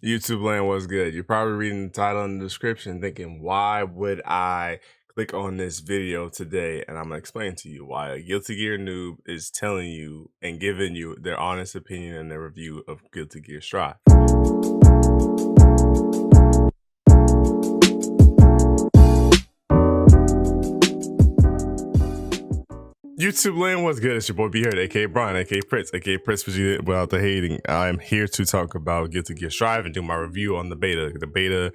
YouTube land was good. You're probably reading the title in the description thinking, why would I click on this video today? And I'm gonna explain to you why a Guilty Gear noob is telling you and giving you their honest opinion and their review of Guilty Gear Strive. YouTube land was good. It's your boy B here, aka Brian, aka Prince, aka Prince without the hating. I'm here to talk about Guilty Gear Strive and do my review on the beta. The beta,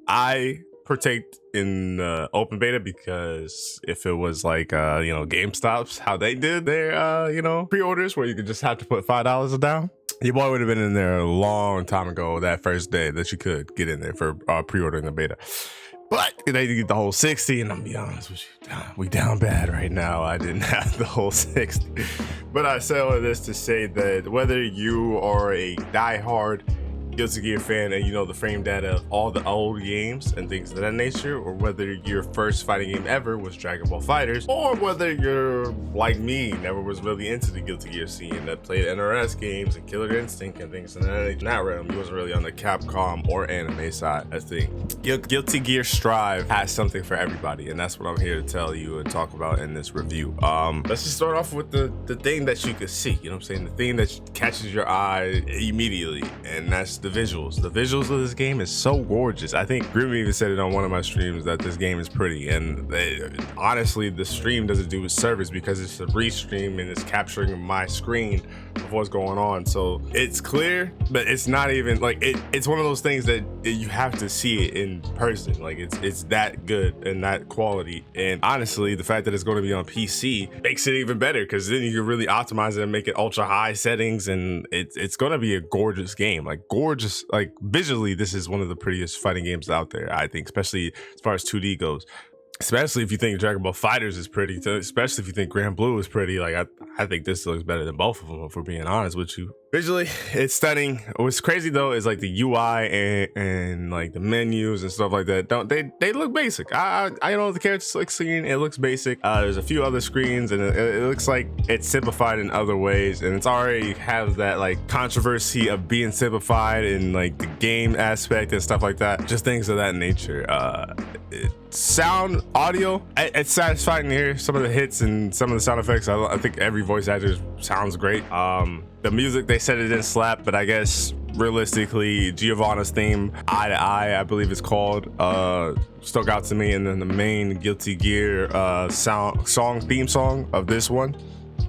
I partake in open beta because if it was like GameStop's how they did their pre-orders where you could just have to put $5 down, your boy would have been in there a long time ago, that first day that you could get in there for pre-ordering the beta. But they did the whole 60, and I'm gonna be honest with you, we down bad right now. I didn't have the whole 60. But I say all of this to say that whether you are a diehard Guilty Gear fan and you know the frame data of all the old games and things of that nature, or whether your first fighting game ever was Dragon Ball FighterZ, or whether you're like me, never was really into the Guilty Gear scene, that played NRS games and Killer Instinct and things in that realm, you wasn't really on the Capcom or anime side. I think Guilty Gear Strive has something for everybody, and that's what I'm here to tell you and talk about in this review. Let's just start off with the thing that you could see, you know what I'm saying? The thing that catches your eye immediately, and that's the visuals. The visuals of this game is so gorgeous. I think Grim even said it on one of my streams that this game is pretty, and honestly the stream doesn't do its service because it's a restream and it's capturing my screen of what's going on, so it's clear, but it's not even like it's one of those things that you have to see it in person. Like it's that good and that quality, and honestly the fact that it's going to be on PC makes it even better, because then you can really optimize it and make it ultra high settings, and it's going to be a gorgeous game. Like gorgeous, like visually this is one of the prettiest fighting games out there, I think, especially as far as 2D goes. Especially if you think Dragon Ball FighterZ is pretty, especially if you think Grand Blue is pretty. Like I think this looks better than both of them, if we're being honest with you. Visually, it's stunning. What's crazy though is like the UI and like the menus and stuff like that. They look basic. I know the character select screen, it looks basic. There's a few other screens, and it looks like it's simplified in other ways, and it's already has that like controversy of being simplified in like the game aspect and stuff like that. Just things of that nature. Sound, audio, it's satisfying to hear some of the hits and some of the sound effects. I think every voice actor sounds great. The music, they said it didn't slap, but I guess realistically Giovanna's theme, Eye to Eye, I believe it's called, stuck out to me. And then the main Guilty Gear theme song of this one,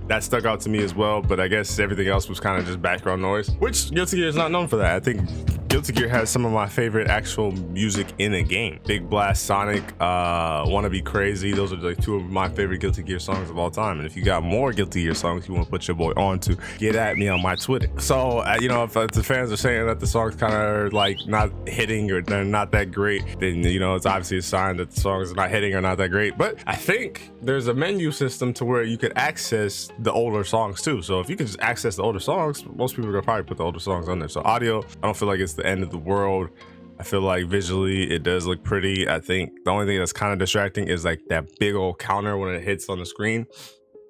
that stuck out to me as well. But I guess everything else was kind of just background noise, which Guilty Gear is not known for that. I think Guilty Gear has some of my favorite actual music in a game. Big Blast, Sonic, Wanna Be Crazy. Those are like two of my favorite Guilty Gear songs of all time. And if you got more Guilty Gear songs you want to put your boy on to, get at me on my Twitter. So, if the fans are saying that the songs kind of like not hitting or they're not that great, then, it's obviously a sign that the songs are not hitting or not that great. But I think there's a menu system to where you could access the older songs too. So if you could just access the older songs, most people are gonna probably put the older songs on there. So audio, I don't feel like it's the end of the world. I feel like visually it does look pretty. I think the only thing that's kind of distracting is like that big old counter when it hits on the screen,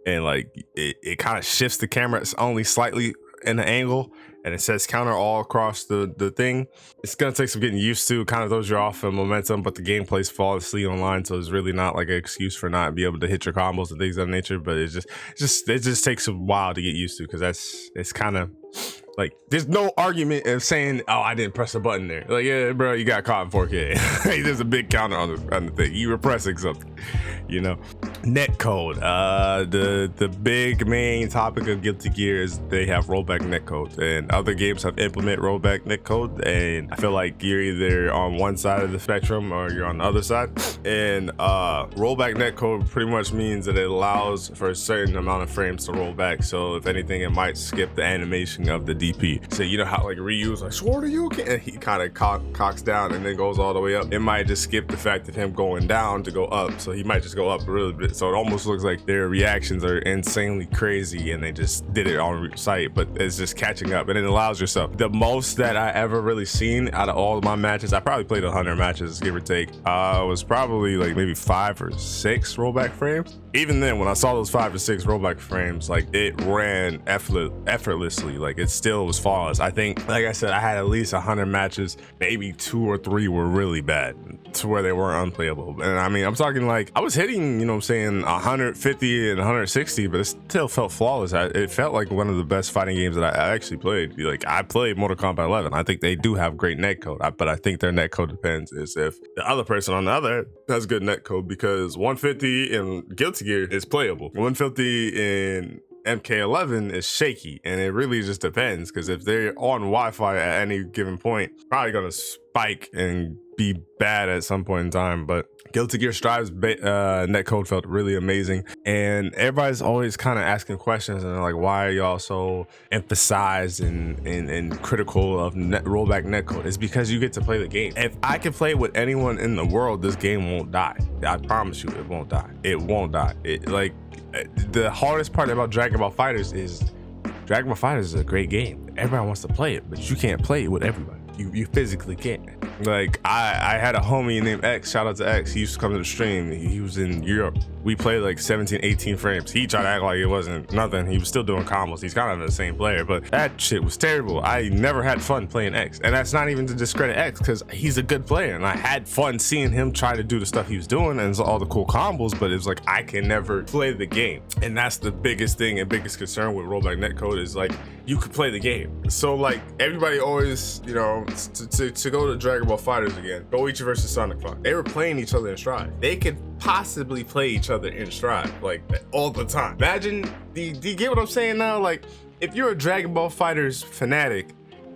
and like it kind of shifts the camera. It's only slightly in an angle, and it says counter all across the thing. It's gonna take some getting used to. Kind of throws you off in momentum, but the gameplay's flawlessly online, so it's really not like an excuse for not being able to hit your combos and things of that nature. But it just takes a while to get used to, because it's kind of like there's no argument of saying, oh, I didn't press a button there. Like, yeah, bro, you got caught in 4K. There's a big counter on the thing. You were pressing something, Netcode. The big main topic of Guilty Gear is they have Rollback Netcode, and other games have implement Rollback Netcode, and I feel like you're either on one side of the spectrum or you're on the other side. And Rollback Netcode pretty much means that it allows for a certain amount of frames to roll back. So if anything, it might skip the animation of the DP. So you know how like Ryu's like, Sword of you can, he kind of cocks down and then goes all the way up. It might just skip the fact of him going down to go up, so he might just go up a little bit. So it almost looks like their reactions are insanely crazy and they just did it on site, but it's just catching up, and it allows yourself. The most that I ever really seen out of all of my matches, I probably played 100 matches, give or take, was probably like maybe 5 or 6 rollback frames. even then, when I saw those 5 to 6 rollback frames, like it ran effortlessly. Like it still was flawless. I think, like I said, I had at least 100 matches, maybe 2 or 3 were really bad to where they weren't unplayable. And I mean, I'm talking like I was hitting, you know what I'm saying, 150 and 160, but it still felt flawless. It felt like one of the best fighting games that I actually played. Like I played Mortal Kombat 11. I think they do have great netcode, but I think their netcode depends is if the other person on the other has good netcode, because 150 in Guilty Gear is playable. 150 in MK11 is shaky, and it really just depends, because if they're on Wi-Fi at any given point, probably gonna spike and be bad at some point in time. But Guilty Gear Strive's netcode felt really amazing, and everybody's always kind of asking questions and they're like, why are y'all so emphasized and critical of rollback netcode? It's because you get to play the game. If I can play with anyone in the world, this game won't die. I promise you, it won't die. It won't die. The hardest part about Dragon Ball FighterZ is Dragon Ball FighterZ is a great game. Everybody wants to play it, but you can't play it with everybody. You physically can't. Like I had a homie named X, shout out to X. He used to come to the stream. He was in Europe. We played like 17, 18 frames. He tried to act like it wasn't nothing. He was still doing combos. He's kind of the same player, but that shit was terrible. I never had fun playing X. And that's not even to discredit X, because he's a good player. And I had fun seeing him try to do the stuff he was doing and all the cool combos, but it was like, I can never play the game. And that's the biggest thing and biggest concern with rollback netcode is like, you could play the game. So like everybody always, you know, to go to Dragon Ball FighterZ again, Goichi versus Sonic Fox, they were playing each other in Stride. They could possibly play each other in Stride like all the time. Imagine, do you get what I'm saying now? Like if you're a Dragon Ball FighterZ fanatic,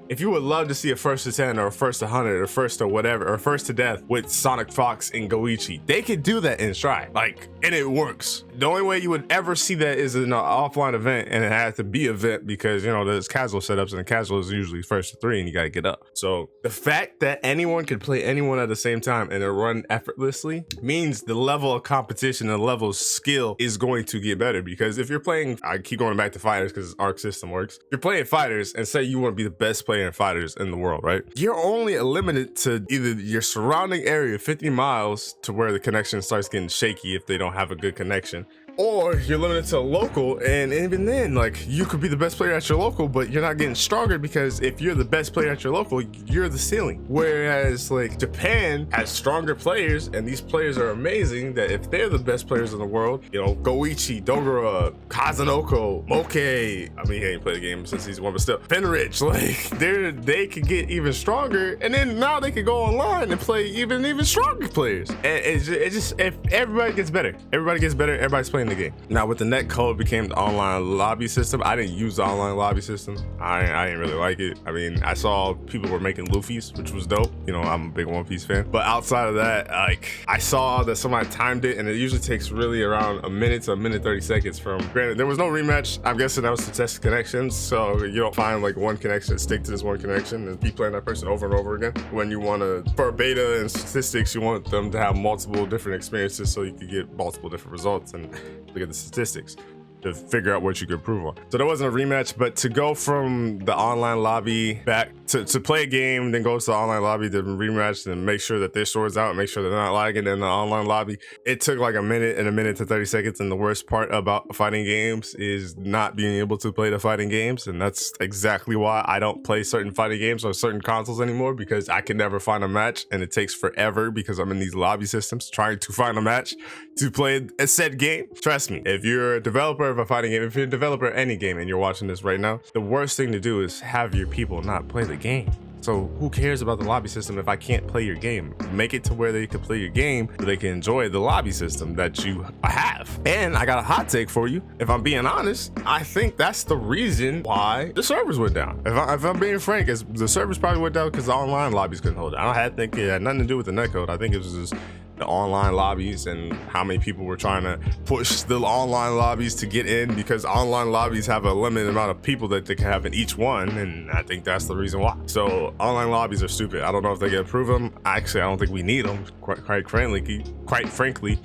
if you would love to see a 1st to 10 or a 1st to 100 or 1st to whatever, or 1st to death with Sonic Fox and Goichi, they could do that in Stride, like, and it works. The only way you would ever see that is in an offline event, and it has to be an event because, you know, there's casual setups, and the casual is usually 1st to 3 and you gotta get up. So the fact that anyone could play anyone at the same time and it run effortlessly means the level of competition, the level of skill is going to get better. Because if you're playing, I keep going back to fighters because Arc system works. If you're playing fighters and say you want to be the best player in fighters in the world, right? You're only limited to either your surrounding area 50 miles to where the connection starts getting shaky if they don't have a good connection, or you're limited to local, and even then, like, you could be the best player at your local, but you're not getting stronger, because if you're the best player at your local, you're the ceiling. Whereas like Japan has stronger players, and these players are amazing, that if they're the best players in the world, you know, Goichi, Dogura, Kazunoko, Moke, I mean, he ain't played the game since season 1, but still, Fenrich, like they could get even stronger, and then now they could go online and play even stronger players. And it just if everybody gets better, everybody's playing the game. Now with the netcode became the online lobby system, I didn't use the online lobby system. I didn't really like it. I mean, I saw people were making Luffy's, which was dope. You know, I'm a big One Piece fan. But outside of that, like, I saw that somebody timed it, and it usually takes really around a minute to a minute 30 seconds from, granted, there was no rematch. I'm guessing that was to test connections. So you don't find like one connection, stick to this one connection and keep playing that person over and over again. When you want to, for beta and statistics, you want them to have multiple different experiences so you can get multiple different results and look at the statistics to figure out what you could improve on. So there wasn't a rematch, but to go from the online lobby back to play a game, then go to the online lobby to rematch and make sure that their sword's out and make sure they're not lagging in the online lobby, it took like a minute to 30 seconds. And the worst part about fighting games is not being able to play the fighting games. And that's exactly why I don't play certain fighting games on certain consoles anymore, because I can never find a match, and it takes forever because I'm in these lobby systems trying to find a match to play a said game. Trust me, if you're a developer of a fighting game, if you're a developer of any game and you're watching this right now, the worst thing to do is have your people not play the game. So who cares about the lobby system if I can't play your game? Make it to where they can play your game, so they can enjoy the lobby system that you have. And I got a hot take for you. If I'm being honest, I think that's the reason why the servers went down. If I'm being frank, the servers probably went down because the online lobbies couldn't hold it. I think it had nothing to do with the netcode. I think it was just the online lobbies and how many people were trying to push the online lobbies to get in, because online lobbies have a limited amount of people that they can have in each one, and I think that's the reason why. So online lobbies are stupid. I don't know if they can improve them. Actually, I don't think we need them, quite frankly,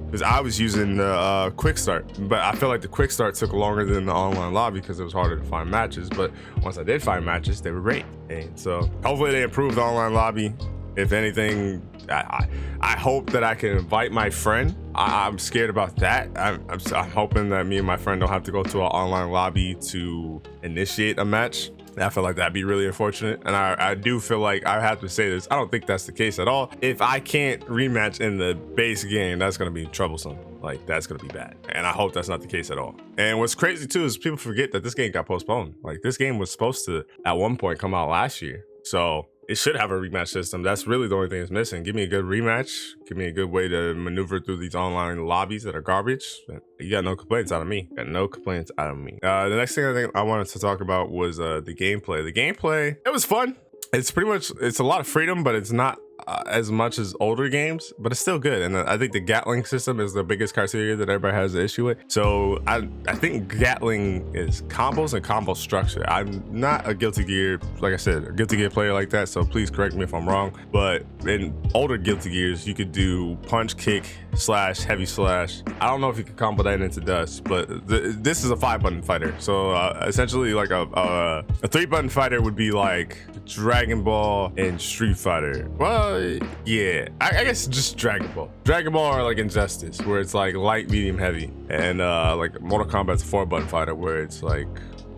because I was using the quick start, but I feel like the quick start took longer than the online lobby because it was harder to find matches. But once I did find matches, they were great. And so hopefully they improve the online lobby. If anything, I hope that I can invite my friend. I'm scared about that. I'm hoping that me and my friend don't have to go to an online lobby to initiate a match. I feel like that'd be really unfortunate, and I do feel like I have to say this, I don't think that's the case at all. If I can't rematch in the base game, that's gonna be troublesome. Like, that's gonna be bad, and I hope that's not the case at all. And what's crazy too is people forget that this game got postponed. Like, this game was supposed to at one point come out last year, so it should have a rematch system. That's really the only thing that's missing. Give me a good rematch. Give me a good way to maneuver through these online lobbies that are garbage. You got no complaints out of me. Got no complaints out of me. The next thing I think I wanted to talk about was the gameplay. The gameplay, it was fun. It's pretty much, it's a lot of freedom, but it's not as much as older games, but it's still good. And I think the Gatling system is the biggest criteria that everybody has an issue with. So I think Gatling is combos and combo structure. I'm not a Guilty Gear, like I said, a Guilty Gear player like that, so please correct me if I'm wrong. But in older Guilty Gears, you could do punch, kick, slash, heavy slash. I don't know if you could combo that into dust, but this is a 5-button fighter. So essentially like a 3-button fighter would be like Dragon Ball and Street Fighter. Well, yeah, I guess just Dragon Ball. Dragon Ball or like Injustice, where it's like light, medium, heavy. And like Mortal Kombat's a 4-button fighter, where it's like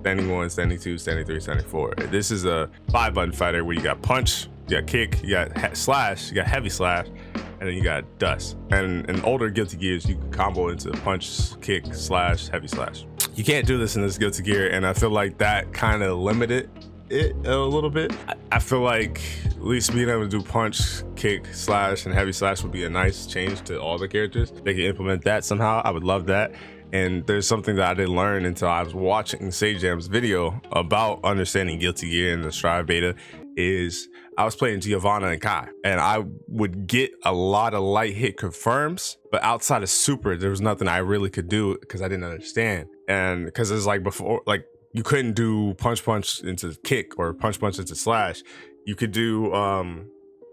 standing 1, standing 2, standing 3, standing 4. This is a 5-button fighter where you got punch, you got kick, you got slash, you got heavy slash, and then you got dust. And in older Guilty Gears, you can combo into punch, kick, slash, heavy slash. You can't do this in this Guilty Gear, and I feel like that kind of limited it a little bit. I feel like at least being able to do punch, kick, slash, and heavy slash would be a nice change to all the characters. They can implement that somehow. I would love that. And there's something that I didn't learn until I was watching Sajam's video about understanding Guilty Gear and the Strive beta is I was playing Giovanna and Kai, and I would get a lot of light hit confirms, but outside of super, there was nothing I really could do because I didn't understand. And because it's like before, like you couldn't do punch into kick or punch into slash. You could do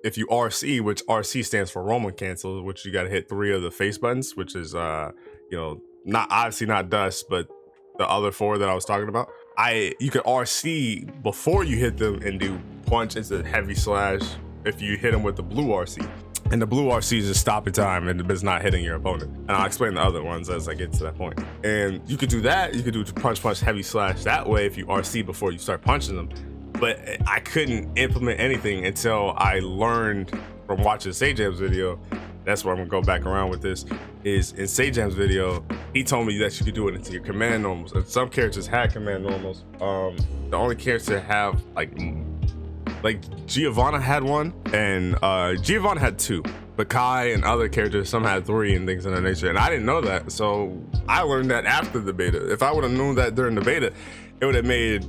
if you RC, which RC stands for Roman cancel, which you got to hit 3 of the face buttons, which is you know, not obviously not dust, but the other 4 that I was talking about. You could RC before you hit them and do punch into heavy slash if you hit them with the blue RC. And the blue RC is just stopping time and it's not hitting your opponent. And I'll explain the other ones as I get to that point. And you could do that. You could do punch, heavy slash that way if you RC before you start punching them. But I couldn't implement anything until I learned from watching Sajam's video. That's where I'm gonna go back around with this, is in Sajam's video, he told me that you could do it into your command normals. And some characters had command normals. The only character to have like Giovanna had one, and Giovanna had 2, but Kai and other characters, some had 3 and things of that nature, and I didn't know that, so I learned that after the beta. If I would have known that during the beta, it would have made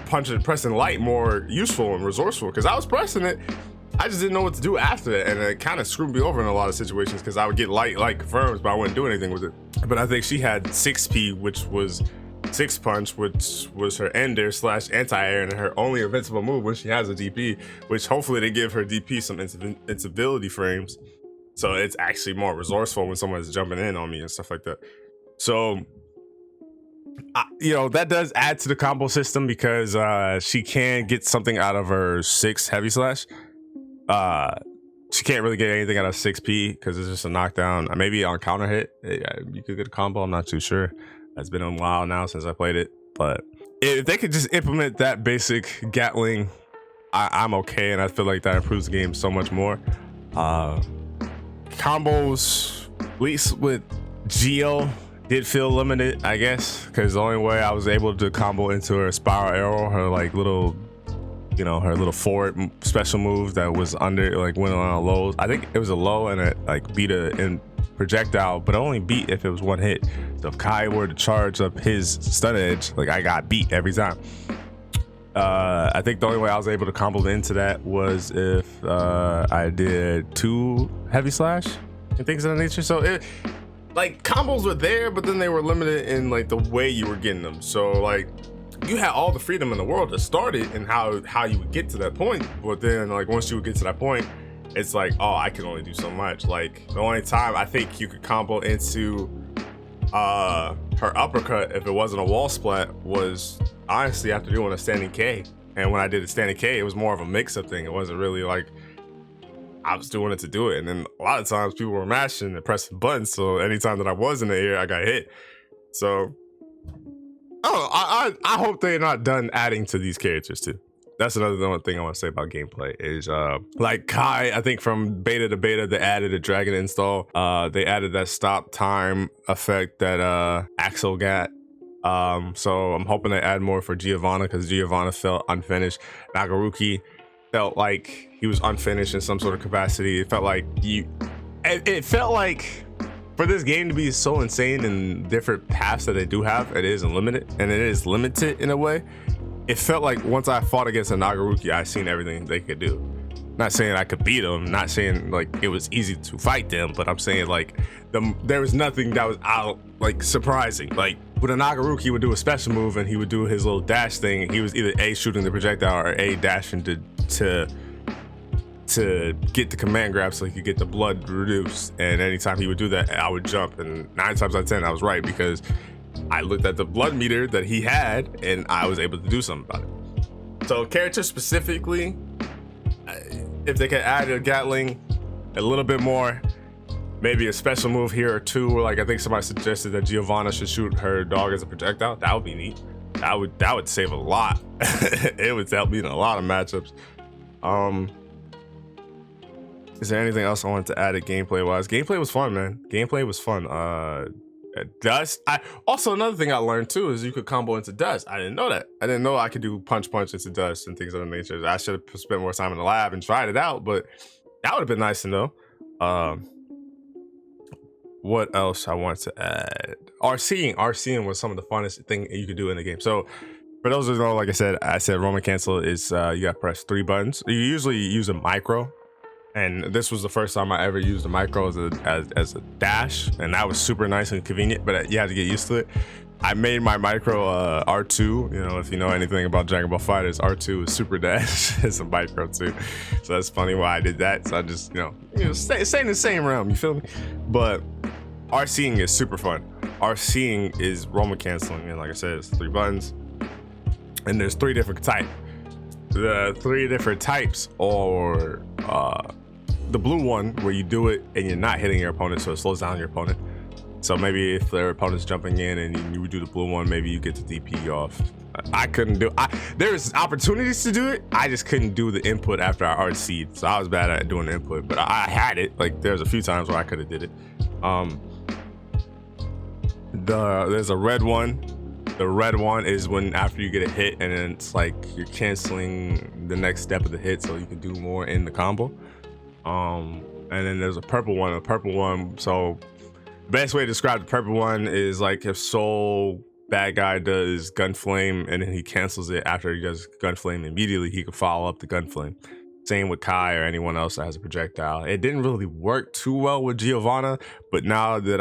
pressing light more useful and resourceful, because I was pressing it, I just didn't know what to do after that, and it kind of screwed me over in a lot of situations because I would get light confirms, but I wouldn't do anything with it. But I think she had 6P, which was 6 punch, which was her ender slash anti-air, and her only invincible move when she has a DP, which hopefully they give her DP some invincibility frames, so it's actually more resourceful when someone's jumping in on me and stuff like that. So you know, that does add to the combo system because she can get something out of her 6 heavy slash. She can't really get anything out of 6P because it's just a knockdown. Maybe on counter hit you could get a combo, I'm not too sure. It's been a while now since I played it, but if they could just implement that basic Gatling, I'm okay, and I feel like that improves the game so much more. Combos, at least with Geo, did feel limited, I guess, because the only way I was able to combo into her spiral arrow, her like little, you know, her little forward special move that was under, like went on a low. I think it was a low and it like beat in projectile, but only beat if it was 1 hit. So if Kai were to charge up his stun edge, like I got beat every time. I think the only way I was able to combo into that was if I did 2 heavy slash and things of that nature. So it, like, combos were there, but then they were limited in like the way you were getting them. So like you had all the freedom in the world to start it and how you would get to that point, but then like once you would get to that point, it's like, oh, I can only do so much. Like the only time I think you could combo into her uppercut if it wasn't a wall splat was honestly after doing a standing K. And when I did a standing K, it was more of a mix-up thing. It wasn't really like, I was doing it to do it. And then a lot of times people were mashing and pressing buttons. So anytime that I was in the air, I got hit. So, I hope they're not done adding to these characters too. That's another thing I want to say about gameplay is like Kai, I think from beta to beta, they added a dragon install. They added that stop time effect that Axel got. So I'm hoping they add more for Giovanna, because Giovanna felt unfinished. Nagaruki felt like he was unfinished in some sort of capacity. It felt like it felt like for this game to be so insane in different paths that they do have, it is unlimited, and it is limited in a way. It felt like once I fought against a Nagaruki, I seen everything they could do. Not saying I could beat them, not saying like it was easy to fight them, but I'm saying like there was nothing that was out like surprising. Like with a Nagaruki, he would do a special move and he would do his little dash thing, and he was either A, shooting the projectile, or A, dashing to get the command grab so he could get the blood reduced. And anytime he would do that, I would jump, and 9 times out of 10 I was right, because I looked at the blood meter that he had and I was able to do something about it. So character specifically, if they could add a Gatling a little bit more, maybe a special move here or two. Like I think somebody suggested that Giovanna should shoot her dog as a projectile. That would be neat. That would save a lot. It would help me in a lot of matchups. Is there anything else I wanted to add at gameplay wise? Gameplay was fun, man. Gameplay was fun. Dust. Also, another thing I learned too is you could combo into dust. I didn't know that. I didn't know I could do punch into dust and things of that nature. I should have spent more time in the lab and tried it out, but that would have been nice to know. What else I want to add? RCing was some of the funnest thing you could do in the game. So for those who know, like I said Roman cancel is you gotta press 3 buttons. You usually use a micro, and this was the first time I ever used a micro as a dash, and that was super nice and convenient, but you had to get used to it. I made my micro R2. You know, if you know anything about Dragon Ball FighterZ, R2 is super dash. It's a micro too, so that's funny why I did that. So I just stay in the same realm. You feel me? But RCing is super fun. RCing is Roman canceling, and like I said, it's 3 buttons, and there's 3 different types. The 3 different types are the blue one, where you do it and you're not hitting your opponent, so it slows down your opponent. So maybe if their opponent's jumping in and you would do the blue one, maybe you get the DP off. I couldn't do there's opportunities to do it, I just couldn't do the input after I RC'd, so I was bad at doing the input, but I had it. Like there's a few times where I could have did it. There's a red one. The red one is when after you get a hit, and then it's like you're canceling the next step of the hit so you can do more in the combo. And then there's a purple one. A purple one, so best way to describe the purple one is like if Soul bad guy does Gunflame and then he cancels it after he does Gunflame immediately, he can follow up the Gunflame. Same with Kai or anyone else that has a projectile. It didn't really work too well with Giovanna, but now that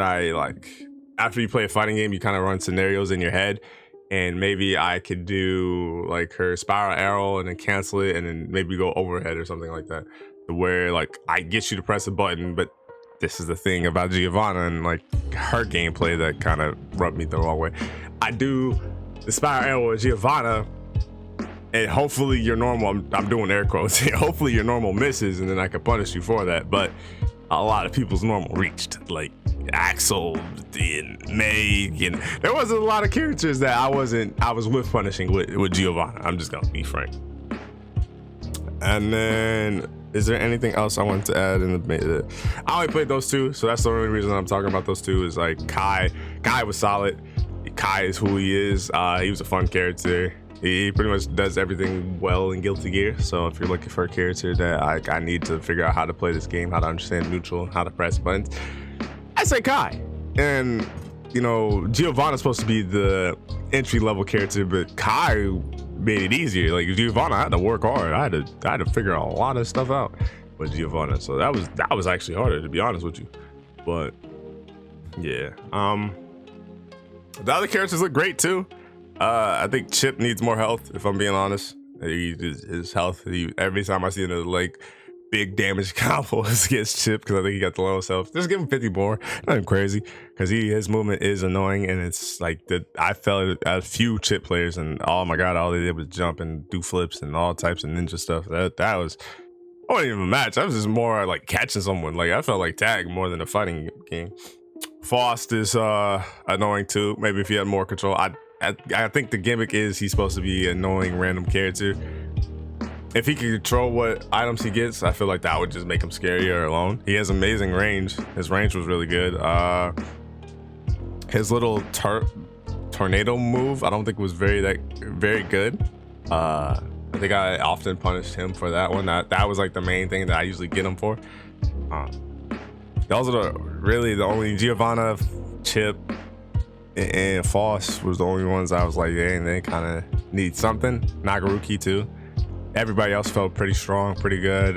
after you play a fighting game, you kind of run scenarios in your head, and maybe I could do like her spiral arrow and then cancel it, and then maybe go overhead or something like that, where like I get you to press a button. But this is the thing about Giovanna and like her gameplay that kind of rubbed me the wrong way. I do the spiral arrow with Giovanna, and hopefully your normal, I'm doing air quotes, hopefully your normal misses, and then I can punish you for that. But a lot of people's normal reached, like Axel and Meg, and there wasn't a lot of characters that I was with punishing with Giovanna. I'm just gonna be frank. And then, is there anything else I wanted to add in the beta? I only played those 2, so that's the only reason I'm talking about those 2. Is like Kai was solid. Kai is who he is. He was a fun character. He pretty much does everything well in Guilty Gear. So if you're looking for a character that I need to figure out how to play this game, how to understand neutral, how to press buttons, I say Kai. And you know, Giovanna's supposed to be the entry level character, but Kai made it easier. Like Giovanna, I had to work hard. I had to figure a lot of stuff out with Giovanna. So that was actually harder, to be honest with you. But yeah, the other characters look great too. I think Chip needs more health, if I'm being honest. His health, every time I see another like big damage combos against Chip, because I think he got the lowest health. Just give him 50 more, nothing crazy, because his movement is annoying, and it's like I felt it at a few Chip players, and oh my god, all they did was jump and do flips and all types of ninja stuff. That was wasn't even a match. I was just more like catching someone. Like I felt like tag more than a fighting game. Faust is annoying too. Maybe if he had more control. I think the gimmick is he's supposed to be an annoying random character. If he can control what items he gets, I feel like that would just make him scarier alone. He has amazing range. His range was really good. His little tornado move, I don't think was very good. I think I often punished him for that one. That was like the main thing that I usually get him for. Those are really the only Giovanna, Chip, and Foss was the only ones I was like, dang, they kind of need something. Nagaruki too. Everybody else felt pretty strong, pretty good.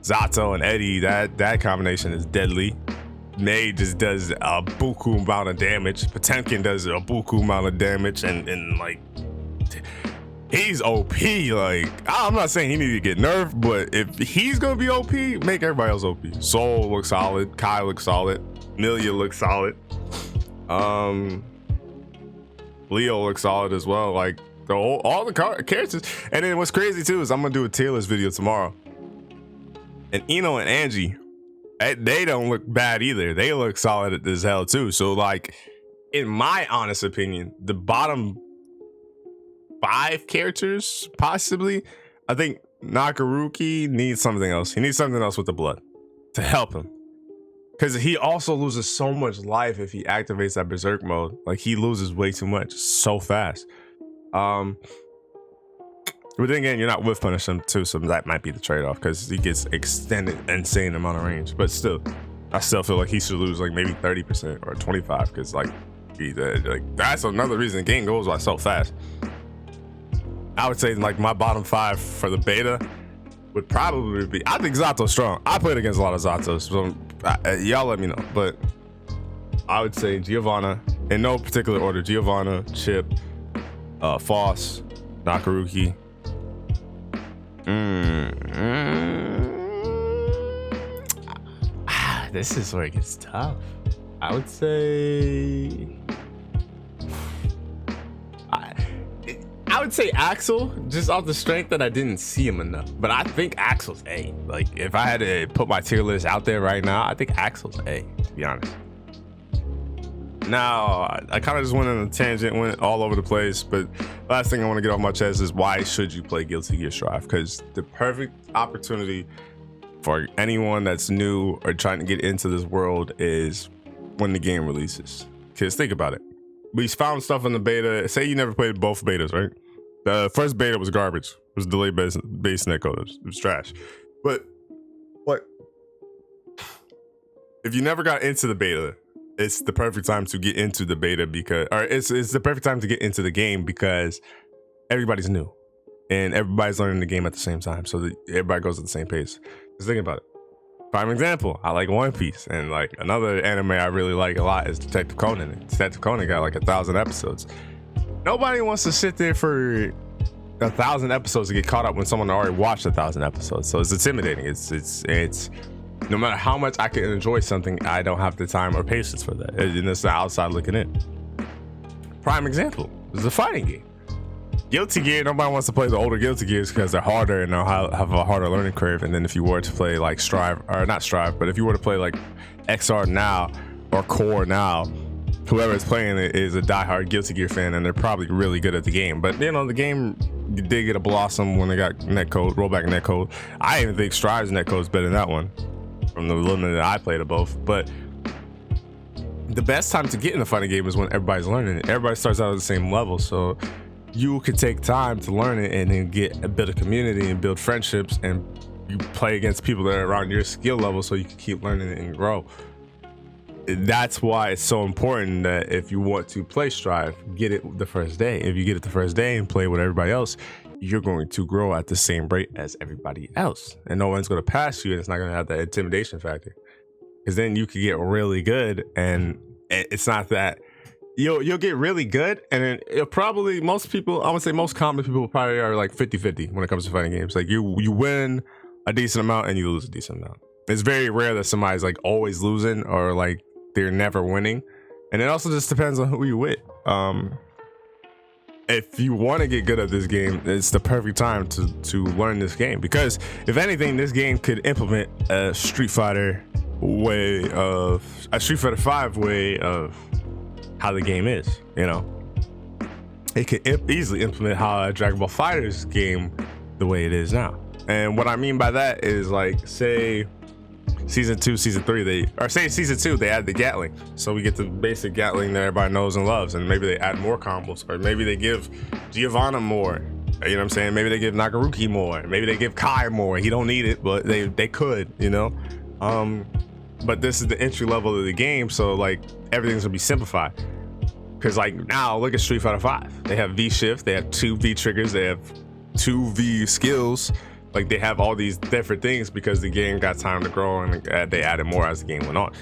Zato and Eddie, that combination is deadly. May just does a buku amount of damage. Potemkin does a buku amount of damage, and like he's OP. Like I'm not saying he needs to get nerfed, but if he's gonna be OP, make everybody else OP. Soul looks solid. Kai looks solid. Milia looks solid. Leo looks solid as well. Like all the characters. And then what's crazy too is I'm gonna do a tier list video tomorrow. And Eno and Angie, they don't look bad either. They look solid as hell too. So like, in my honest opinion, the bottom 5 characters, possibly, I think Nagaruki needs something else. He needs something else with the blood to help him. Because he also loses so much life if he activates that berserk mode. Like he loses way too much so fast. But then again, you're not whiff punish him too, so that might be the trade-off because he gets extended insane amount of range. But still, I still feel like he should lose like maybe 30% or 25 because like that's another reason the game goes by so fast. I would say like my bottom 5 for the beta would probably be, I think Zato's strong. I played against a lot of Zatos, so y'all let me know. But I would say Giovanna, in no particular order, Giovanna, Chip, Foss, Nagaruki. This is where it gets tough. I would say I would say Axel, just off the strength that I didn't see him enough. But I think Axel's A. Like if I had to put my tier list out there right now, I think Axel's A, to be honest. Now, I kind of just went on a tangent, went all over the place, but last thing I want to get off my chest is why should you play Guilty Gear Strive? Because the perfect opportunity for anyone that's new or trying to get into this world is when the game releases. Because think about it. We found stuff in the beta. Say you never played both betas, right? The first beta was garbage. It was delayed base netcode. It was trash. But what? If you never got into the beta, it's the perfect time to get into the beta because, or it's the perfect time to get into the game because everybody's new and everybody's learning the game at the same time. So that everybody goes at the same pace. Just think about it. Prime example, I like One Piece, and like another anime I really like a lot is Detective Conan. And Detective Conan got like 1,000 episodes. Nobody wants to sit there for 1,000 episodes to get caught up when someone already watched 1,000 episodes. So it's intimidating. It's no matter how much I can enjoy something, I don't have the time or patience for that. And it's the outside looking in. Prime example is a fighting game. Guilty Gear, nobody wants to play the older Guilty Gears because they're harder and they'll have a harder learning curve. And then if you were to play like Strive, or not Strive, but if you were to play like XR now or Core now, whoever is playing it is a diehard Guilty Gear fan and they're probably really good at the game. But you know, the game did get a blossom when they got netcode, rollback netcode. I even think Strive's netcode is better than that one from the limited that I played of both. But the best time to get in a fighting game is when everybody's learning it. Everybody starts out at the same level, so you could take time to learn it and then get a bit of community and build friendships, and you play against people that are around your skill level so you can keep learning it and grow. That's why it's so important that if you want to play Strive, get it the first day. If you get it the first day and play with everybody else, you're going to grow at the same rate as everybody else, and no one's going to pass you, and it's not going to have that intimidation factor, because then you could get really good, and it's not that you'll get really good, and then it'll probably, most people, I would say most common people probably are like 50-50 when it comes to fighting games. Like you win a decent amount and you lose a decent amount. It's very rare that somebody's like always losing or like they're never winning, and it also just depends on who you with. if you want to get good at this game, it's the perfect time to learn this game, because if anything, this game could implement a Street Fighter 5 way of how the game is. You know, it could easily implement how a Dragon Ball FighterZ game the way it is now. And what I mean by that is, like, say season 2, season 3, say season 2 they add the Gatling, so we get the basic Gatling that everybody knows and loves, and maybe they add more combos, or maybe they give Giovanna more, you know what I'm saying? Maybe they give Nagaruki more, maybe they give Kai more. He don't need it, but they could, you know. But this is the entry level of the game, so like everything's gonna be simplified. Because like now, look at Street Fighter 5. They have V shift, they have 2 V triggers, they have 2 V skills. Like they have all these different things because the game got time to grow, and they added more as the game went on.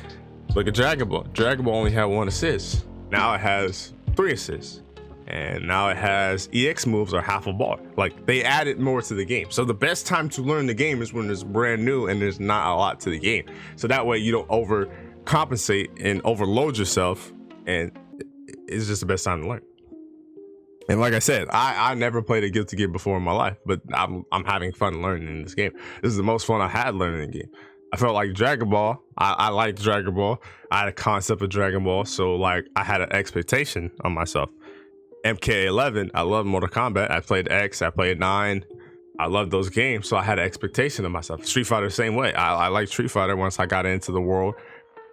Look at Dragon Ball. Dragon Ball only had 1 assist. Now it has 3 assists. And now it has EX moves or half a bar. Like they added more to the game. So the best time to learn the game is when it's brand new and there's not a lot to the game. So that way you don't overcompensate and overload yourself, and it's just the best time to learn. And like I said, I never played a Guilty Gear before in my life, but I'm having fun learning in this game. This is the most fun I had learning the game. I felt like Dragon Ball. I liked Dragon Ball. I had a concept of Dragon Ball, so like I had an expectation on myself. MK11, I love Mortal Kombat. I played X, I played 9. I love those games, so I had an expectation of myself. Street Fighter, the same way. I liked Street Fighter once I got into the world.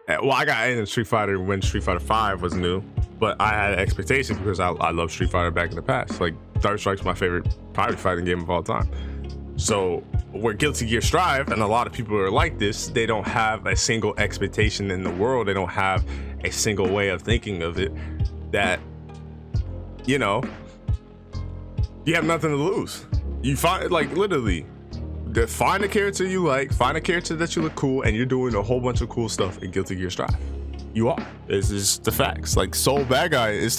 Well, I got into Street Fighter when Street Fighter 5 was new, but I had an expectation because I loved Street Fighter back in the past. Like, Third Strike's my favorite pirate fighting game of all time. So, where Guilty Gear Strive, and a lot of people are like this, they don't have a single expectation in the world. They don't have a single way of thinking of it that, you know, you have nothing to lose. You find, like, literally, find a character you like, find a character that you look cool, and you're doing a whole bunch of cool stuff in Guilty Gear Strive. You are. It's just the facts. Like, Soul Bad Guy,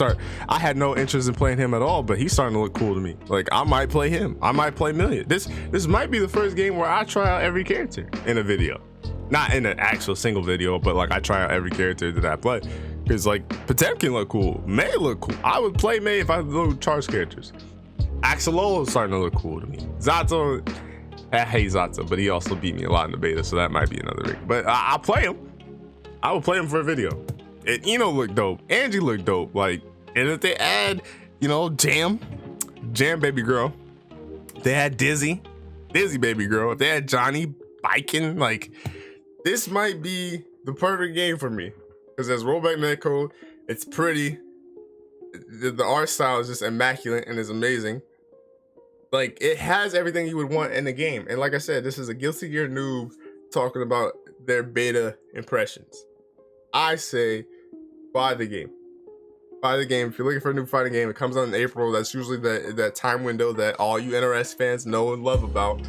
I had no interest in playing him at all, but he's starting to look cool to me. Like, I might play him. I might play Million. This might be the first game where I try out every character in a video. Not in an actual single video, but like I try out every character that I play. Because like Potemkin look cool, May look cool. I would play May if I know charge characters. Axelolo is starting to look cool to me. Zato, I hate Zato, but he also beat me a lot in the beta, so that might be another ring. But I'll play him. I will play him for a video. And Eno looked dope. Angie looked dope. Like, and if they add, you know, Jam baby girl. If they had Dizzy baby girl. If they had Johnny biking, like, this might be the perfect game for me. Because as Rollback Netcode, it's pretty. The art style is just immaculate and is amazing. Like, it has everything you would want in the game. And like I said, this is a Guilty Gear noob talking about their beta impressions. I say, buy the game. Buy the game. If you're looking for a new fighting game, it comes out in April. That's usually that time window that all you NRS fans know and love about.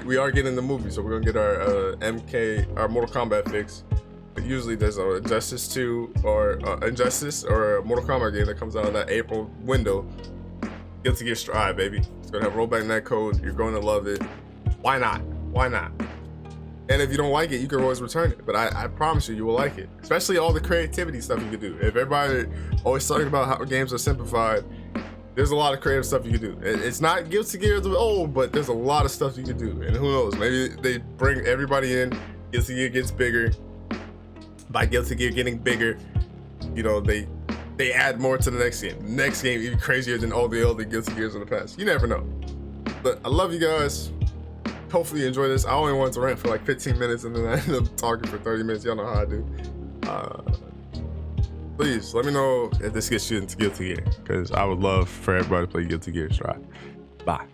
We are getting the movie, so we're gonna get our Mortal Kombat fix. But usually there's a Injustice 2 or Injustice or a Mortal Kombat game that comes out in that April window. Guilty Gear Strive, baby. It's gonna have Rollback Netcode. You're going to love it. Why not? Why not? And if you don't like it, you can always return it. But I promise you will like it. Especially all the creativity stuff you can do. If everybody always talking about how games are simplified, there's a lot of creative stuff you can do. It's not Guilty Gear the old, but there's a lot of stuff you can do. And who knows, maybe they bring everybody in, Guilty Gear gets bigger. By Guilty Gear getting bigger, you know, they add more to the next game. The next game even crazier than all the other Guilty Gears in the past. You never know. But I love you guys. Hopefully you enjoy this. I only wanted to rant for like 15 minutes and then I ended up talking for 30 minutes. Y'all know how I do. Please let me know if this gets you into Guilty Gear, because I would love for everybody to play Guilty Gear Strive. Bye.